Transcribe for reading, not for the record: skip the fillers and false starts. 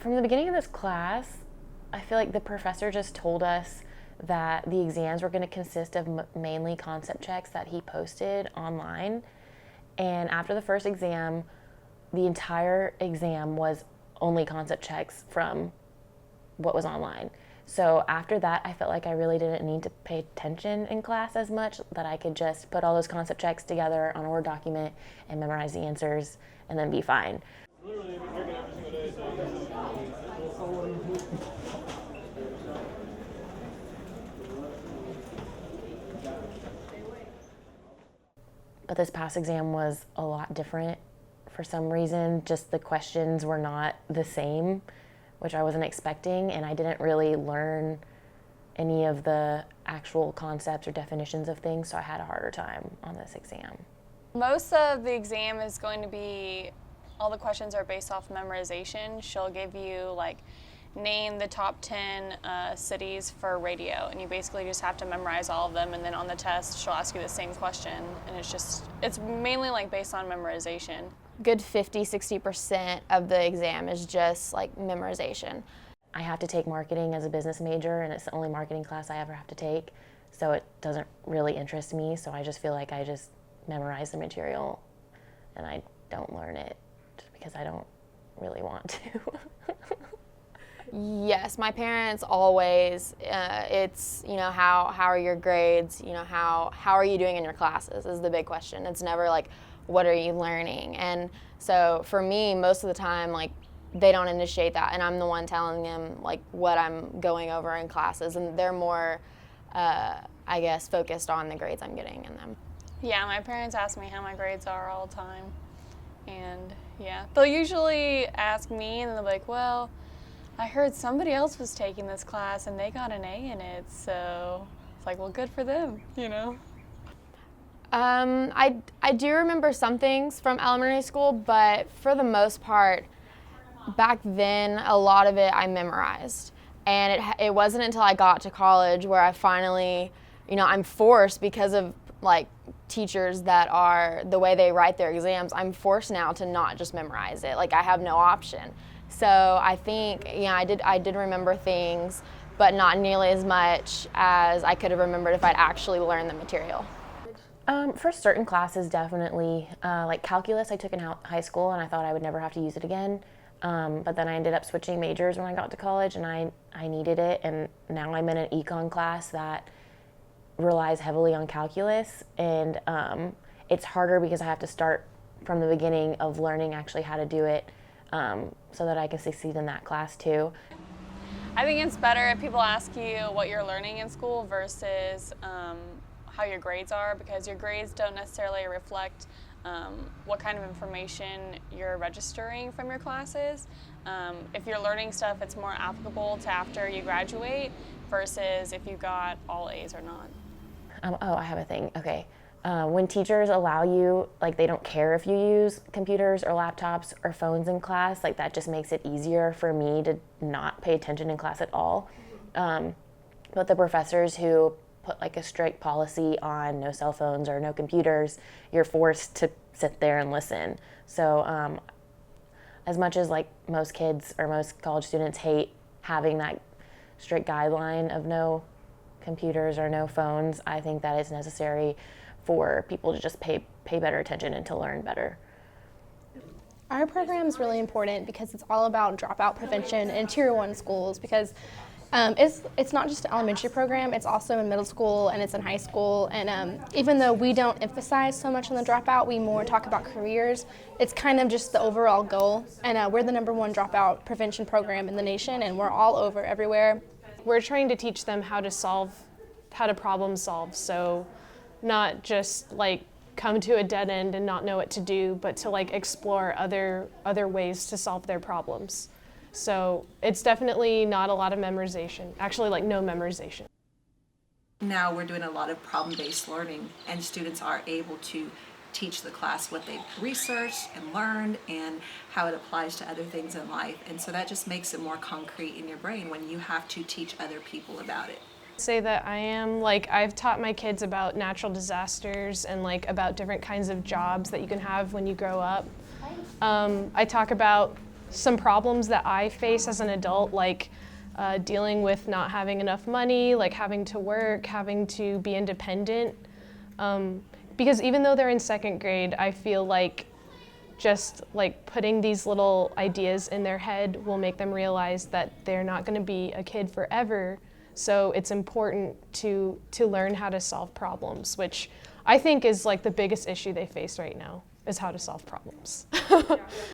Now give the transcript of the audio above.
From the beginning of this class, I feel like the professor just told us that the exams were going to consist of mainly concept checks that he posted online. And after the first exam, the entire exam was only concept checks from what was online. So after that, I felt like I really didn't need to pay attention in class as much, that I could just put all those concept checks together on a Word document and memorize the answers and then be fine. But this past exam was a lot different for some reason. Just the questions were not the same, which I wasn't expecting, and I didn't really learn any of the actual concepts or definitions of things, so I had a harder time on this exam. Most of the exam is going to be, all the questions are based off memorization. She'll give you like, name the top 10 cities for radio, and you basically just have to memorize all of them, and then on the test she'll ask you the same question, and it's mainly like based on memorization. Good 50-60% of the exam is just like memorization. I have to take marketing as a business major, and it's the only marketing class I ever have to take, so it doesn't really interest me, so I just feel like I just memorize the material and I don't learn it just because I don't really want to. Yes, my parents always, it's, how are your grades, how are you doing in your classes is the big question. It's never like, what are you learning? And so for me, most of the time, like, they don't initiate that, and I'm the one telling them like what I'm going over in classes, and they're more, I guess, focused on the grades I'm getting in them. Yeah, my parents ask me how my grades are all the time, and yeah, they'll usually ask me, and they'll be like, well, I heard somebody else was taking this class and they got an A in it, so it's like, well, good for them, I do remember some things from elementary school, but for the most part, back then, a lot of it I memorized. And it wasn't until I got to college where I finally, I'm forced because of like teachers that are the way they write their exams, I'm forced now to not just memorize it. Like, I have no option. So I think, I did remember things, but not nearly as much as I could have remembered if I'd actually learned the material. For certain classes, definitely. Like calculus, I took in high school, and I thought I would never have to use it again. But then I ended up switching majors when I got to college, and I needed it, and now I'm in an econ class that relies heavily on calculus, and it's harder because I have to start from the beginning of learning actually how to do it, so that I can succeed in that class too. I think it's better if people ask you what you're learning in school versus how your grades are, because your grades don't necessarily reflect what kind of information you're registering from your classes. If you're learning stuff, it's more applicable to after you graduate versus if you got all A's or not. I have a thing. Okay. When teachers allow you, like, they don't care if you use computers or laptops or phones in class, like, that just makes it easier for me to not pay attention in class at all. But the professors who put like a strict policy on no cell phones or no computers, you're forced to sit there and listen. So as much as like most kids or most college students hate having that strict guideline of no computers or no phones, I think that is necessary for people to just pay better attention and to learn better. Our program is really important because it's all about dropout prevention in Tier 1 schools, because it's not just an elementary program, it's also in middle school and it's in high school, and even though we don't emphasize so much on the dropout, we more talk about careers, it's kind of just the overall goal, and we're the #1 dropout prevention program in the nation, and we're all over everywhere. We're trying to teach them how to problem solve, so not just like come to a dead end and not know what to do, but to like explore other ways to solve their problems. So it's definitely not a lot of memorization, actually like no memorization. Now we're doing a lot of problem-based learning, and students are able to teach the class what they've researched and learned and how it applies to other things in life. And so that just makes it more concrete in your brain when you have to teach other people about it. Say that I've taught my kids about natural disasters and about different kinds of jobs that you can have when you grow up. I talk about some problems that I face as an adult, like dealing with not having enough money, like having to work, having to be independent. Because even though they're in second grade, I feel like just like putting these little ideas in their head will make them realize that they're not going to be a kid forever. So it's important to learn how to solve problems, which I think is like the biggest issue they face right now, is how to solve problems.